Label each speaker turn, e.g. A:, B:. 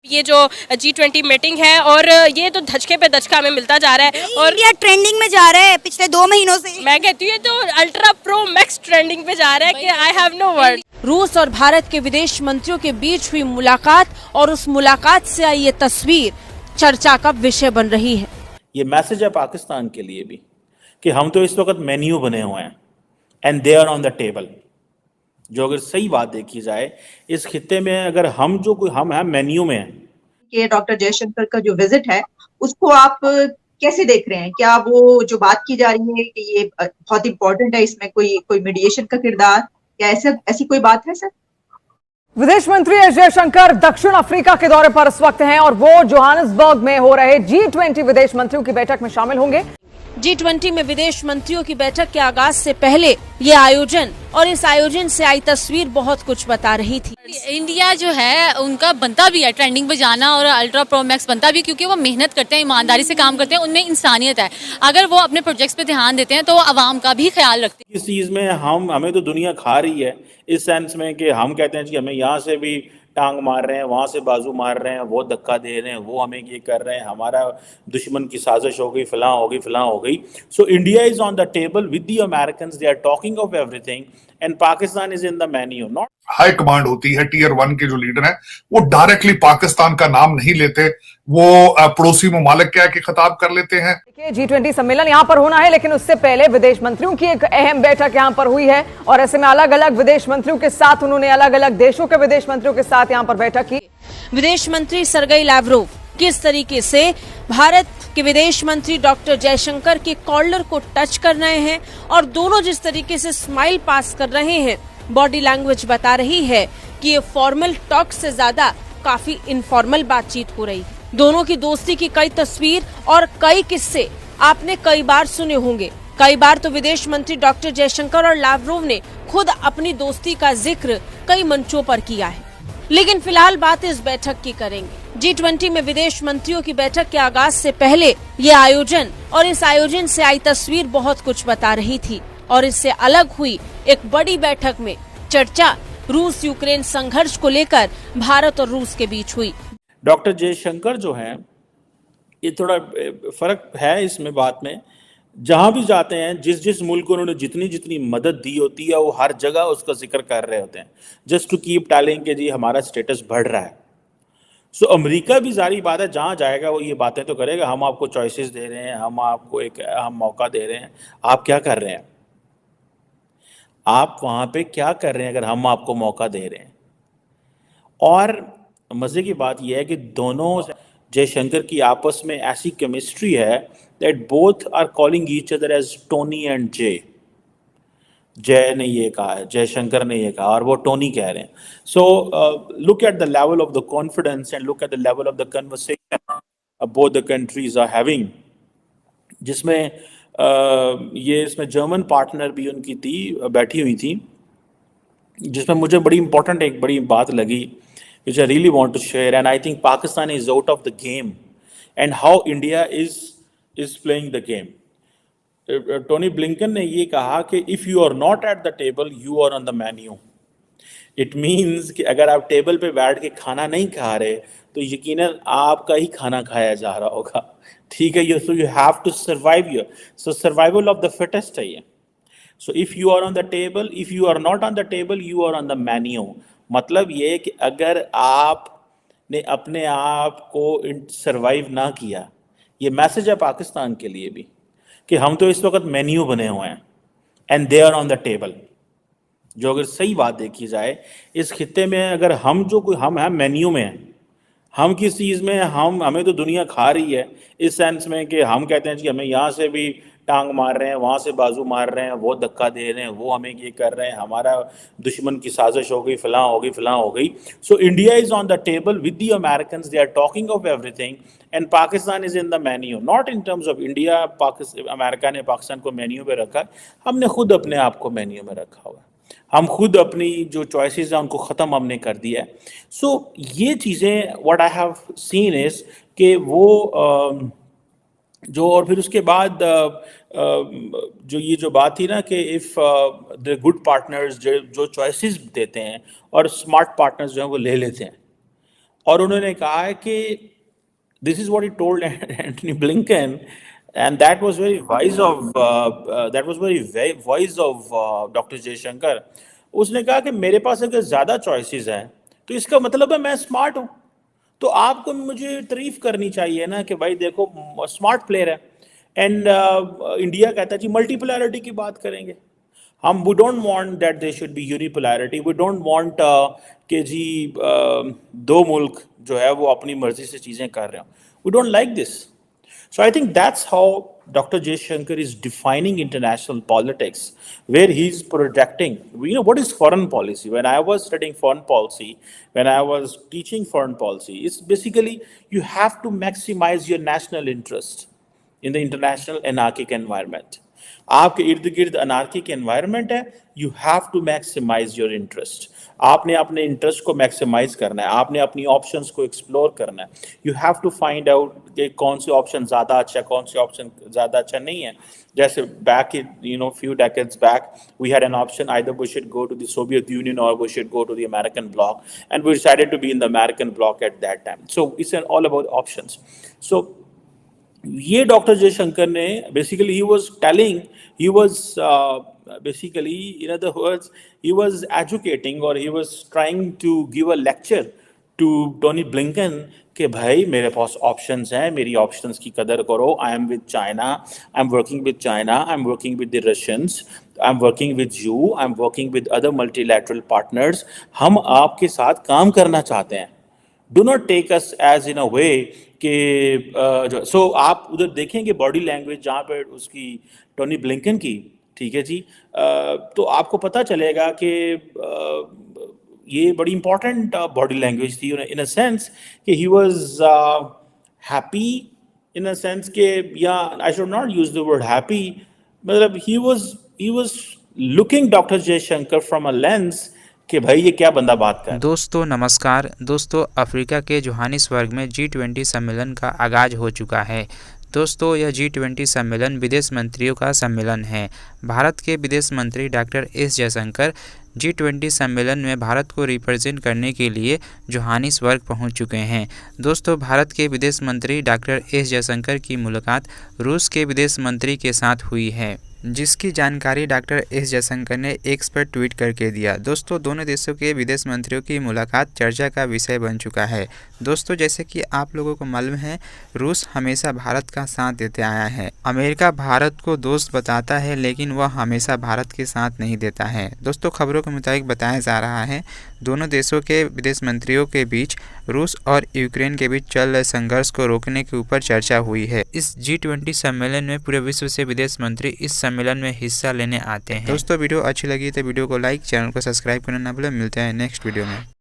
A: ये जो G20 meeting है और ये तो धचके पे धचका हमें मिलता जा रहा है और
B: इंडिया ट्रेंडिंग में जा रहा है पिछले 2 महीनों से।
A: मैं कहती हूँ ये तो अल्ट्रा प्रो मैक्स ट्रेंडिंग पे जा रहा है कि आई हैव नो वर्ड।
C: रूस और भारत के विदेश मंत्रियों के बीच हुई मुलाकात और उस मुलाकात से आई ये तस्वीर चर्चा का विषय बन रही है।
D: ये मैसेज है पाकिस्तान के लिए भी कि हम तो इस वक्त मेन्यू बने हुए हैं and they are on the table. जो अगर सही बात देखी जाए इस खित्ते में अगर हम हैं मेन्यू में हैं।
E: कि डॉक्टर जयशंकर का जो विजिट है उसको आप कैसे देख रहे हैं? क्या वो जो बात की जा रही है कि ये बहुत इंपॉर्टेंट है, इसमें कोई मीडिएशन का किरदार या ऐसी कोई बात है सर?
F: विदेश मंत्री एस जयशंकर दक्षिण अफ्रीका के दौरे पर इस वक्त हैं और वो जोहानिसबर्ग में हो रहे G20 विदेश मंत्रियों की बैठक में शामिल होंगे।
C: G20 में विदेश मंत्रियों की बैठक के आगाज से पहले ये आयोजन और इस आयोजन से आई तस्वीर बहुत कुछ बता रही थी।
G: इंडिया जो है उनका बनता भी है ट्रेंडिंग पे जाना और अल्ट्रा प्रो मैक्स बनता भी है, क्योंकि वो मेहनत करते हैं, ईमानदारी से काम करते हैं, उनमें इंसानियत है। अगर वो अपने प्रोजेक्ट्स पे ध्यान देते हैं तो आवाम का भी ख्याल रखते हैं।
D: इस चीज़ में हमें तो दुनिया खा रही है इस सेंस में कि हम कहते हैं कि हमें यहाँ से भी टांग मार रहे हैं, वहाँ से बाजू मार रहे हैं, वो धक्का दे रहे हैं, वो हमें ये कर रहे हैं, हमारा दुश्मन की साजिश हो गई, फलां हो गई। So India is on the table with the Americans, they are talking of everything and Pakistan is in the menu. Not
H: high command होती है, टीयर 1 के जो लीडर हैं वो डायरेक्टली पाकिस्तान का नाम नहीं लेते, वो पड़ोसी ममालिक क्या कि खिताब कर लेते हैं।
F: G20 सम्मेलन यहाँ पर होना है, लेकिन उससे पहले विदेश मंत्रियों की एक अहम बैठक यहाँ पर हुई है और ऐसे में अलग अलग विदेश मंत्रियों के साथ उन्होंने अलग अलग देशों के विदेश मंत्रियों के साथ यहाँ पर बैठक की।
C: विदेश मंत्री सर्गेई लैवरोव किस तरीके से भारत के विदेश मंत्री डॉक्टर जयशंकर के कॉलर को टच कर रहे हैं और दोनों जिस तरीके से स्माइल पास कर रहे हैं, बॉडी लैंग्वेज बता रही है कि ये फॉर्मल टॉक से ज्यादा काफी इनफॉर्मल बातचीत हो रही है। दोनों की दोस्ती की कई तस्वीर और कई किस्से आपने कई बार सुने होंगे। कई बार तो विदेश मंत्री डॉक्टर जयशंकर और लैवरोव ने खुद अपनी दोस्ती का जिक्र कई मंचों पर किया है, लेकिन फिलहाल बात इस बैठक की करेंगे। G20 में विदेश मंत्रियों की बैठक के आगाज से पहले ये आयोजन और इस आयोजन से आई तस्वीर बहुत कुछ बता रही थी और इससे अलग हुई एक बड़ी बैठक में चर्चा रूस यूक्रेन संघर्ष को लेकर भारत और रूस के बीच हुई।
D: डॉक्टर जयशंकर जो हैं, ये थोड़ा फर्क है इसमें बात में, जहां भी जाते हैं जिस मुल्क को उन्होंने जितनी मदद दी होती है वो हर जगह उसका जिक्र कर रहे होते हैं, जस्ट टू कीप टेलिंग कि जी हमारा स्टेटस बढ़ रहा है। सो अमेरिका भी जारी बात है जहां जाएगा वो ये बातें तो करेगा, हम आपको चॉइसेस दे रहे हैं, हम आपको एक अहम मौका दे रहे हैं, आप क्या कर रहे हैं, आप वहां पे क्या कर रहे हैं अगर हम आपको मौका दे रहे हैं। और मज़े की बात यह है कि दोनों जयशंकर की आपस में ऐसी केमिस्ट्री है that both are calling each other as Tony and Jay. Jay ने ये कहा है, जयशंकर ने ये कहा और वो टोनी कह रहे हैं। So look at the level of the confidence and look at the level of the conversation both the countries are having, जिसमें ये इसमें जर्मन पार्टनर भी उनकी बैठी हुई थी, जिसमें मुझे बड़ी इंपॉर्टेंट एक बड़ी बात लगी which I really want to share, and I think Pakistan is out of the game and how India is playing the game. Tony Blinken ने ये कहा कि if you are not at the table, you are on the menu. It means कि अगर आप table पे बैठ के खाना नहीं खा रहे तो यकीनन आपका ही खाना खाया जा रहा होगा, ठीक है। So you have to survive here. So survival of the fittest है ये. So if you are on the table, if you are not on the table, you are on the menu. मतलब ये कि अगर आपने अपने आप को सरवाइव ना किया, ये मैसेज है पाकिस्तान के लिए भी कि हम तो इस वक्त मेन्यू बने हुए हैं and they are on the table. जो अगर सही बात देखी जाए इस खित्ते में अगर हम हैं मेन्यू में हैं, हम किस चीज़ में हमें तो दुनिया खा रही है इस सेंस में कि हम कहते हैं कि हमें यहाँ से भी टांग मार रहे हैं, वहाँ से बाजू मार रहे हैं, वो धक्का दे रहे हैं, वो हमें ये कर रहे हैं, हमारा दुश्मन की साजिश हो गई, फलां हो गई। So India is on the table with the Americans, they are talking of everything and Pakistan is in the menu, not in terms of India. America ने पाकिस्तान को मेन्यू पे रखा, हमने खुद अपने आप को मेन्यू में रखा हुआ है, हम खुद अपनी जो चॉइसेस हैं उनको ख़त्म हमने कर दिया है। सो ये चीज़ें what I have seen is कि वो जो और फिर उसके बाद जो ये जो बात थी ना कि इफ़ द गुड पार्टनर्स जो चॉइसेस देते हैं और स्मार्ट पार्टनर्स जो हैं वो ले लेते हैं, और उन्होंने कहा है कि this is what he told Antony Blinken, and that was very wise of doctor Jaishankar. उसने कहा कि मेरे पास अगर ज़्यादा चॉइसेस हैं तो इसका मतलब है मैं स्मार्ट हूँ, तो आपको मुझे तारीफ करनी चाहिए ना कि भाई देखो स्मार्ट प्लेयर है। एंड इंडिया कहता है जी मल्टीपोलैरिटी की बात करेंगे हम, we don't want that they should be unipolarity, we don't want कि जी दो मुल्क जो है वो अपनी मर्जी से चीज़ें कर रहे हो, we don't like this. So I think that's how Dr. Jaishankar is defining international politics, where he's projecting, what is foreign policy? When I was studying foreign policy, when I was teaching foreign policy, it's basically you have to maximize your national interest in the international anarchic environment. आपके इर्द गिर्द anarchic environment है, you have to maximise your interest. आपने अपने interest को maximise करना है, आपने अपनी ऑप्शंस को एक्सप्लोर करना है। You have to find out कि कौन से ऑप्शन ज़्यादा अच्छा है, कौन से ऑप्शन ज़्यादा अच्छा नहीं है। जैसे back few decades back we had an option, either we should go to the Soviet Union or we should go to the American bloc, and we decided to be in the American bloc at that time. So it's all about options. So ये doctor Jaishankar ने basically he was basically, in other words, he was educating or he was trying to give a lecture to Tony Blinken कि भाई मेरे पास options हैं, मेरी options की कदर करो। I am with China, I am working with China, I am working with the Russians, I am working with you, I am working with other multilateral partners. हम आपके साथ काम करना चाहते हैं। Do not take us as in a way कि so आप उधर देखेंगे बॉडी लैंग्वेज जहाँ पर उसकी टोनी ब्लिंकन की, ठीक है जी, तो आपको पता चलेगा कि ये बड़ी इंपॉर्टेंट बॉडी लैंग्वेज थी इन अ सेंस कि he was happy, in a sense कि या I should not use the word happy, मतलब he was looking doctor Jaishankar from a lens कि भाई ये क्या बंदा बात कर।
I: दोस्तों नमस्कार। दोस्तों अफ्रीका के जोहानिसबर्ग में G20 सम्मेलन का आगाज हो चुका है। दोस्तों यह G20 सम्मेलन विदेश मंत्रियों का सम्मेलन है। भारत के विदेश मंत्री डॉक्टर एस जयशंकर G20 सम्मेलन में भारत को रिप्रेजेंट करने के लिए जोहानिसबर्ग पहुंच चुके हैं। दोस्तों भारत के विदेश मंत्री डॉक्टर एस जयशंकर की मुलाकात रूस के विदेश मंत्री के साथ हुई है, जिसकी जानकारी डॉक्टर एस जयशंकर ने एक्स पर ट्वीट करके दिया। दोस्तों दोनों देशों के विदेश मंत्रियों की मुलाकात चर्चा का विषय बन चुका है। दोस्तों जैसे कि आप लोगों को मालूम है, रूस हमेशा भारत का साथ देते आया है। अमेरिका भारत को दोस्त बताता है लेकिन वह हमेशा भारत के साथ नहीं देता है। दोस्तों खबरों के मुताबिक बताया जा रहा है दोनों देशों के विदेश मंत्रियों के बीच रूस और यूक्रेन के बीच चल रहे संघर्ष को रोकने के ऊपर चर्चा हुई है। इस G20 सम्मेलन में पूरे विश्व से विदेश मंत्री इस सम्मेलन में हिस्सा लेने आते हैं। दोस्तों वीडियो अच्छी लगी तो वीडियो को लाइक, चैनल को सब्सक्राइब करना ना भूलें। मिलते हैं नेक्स्ट वीडियो में।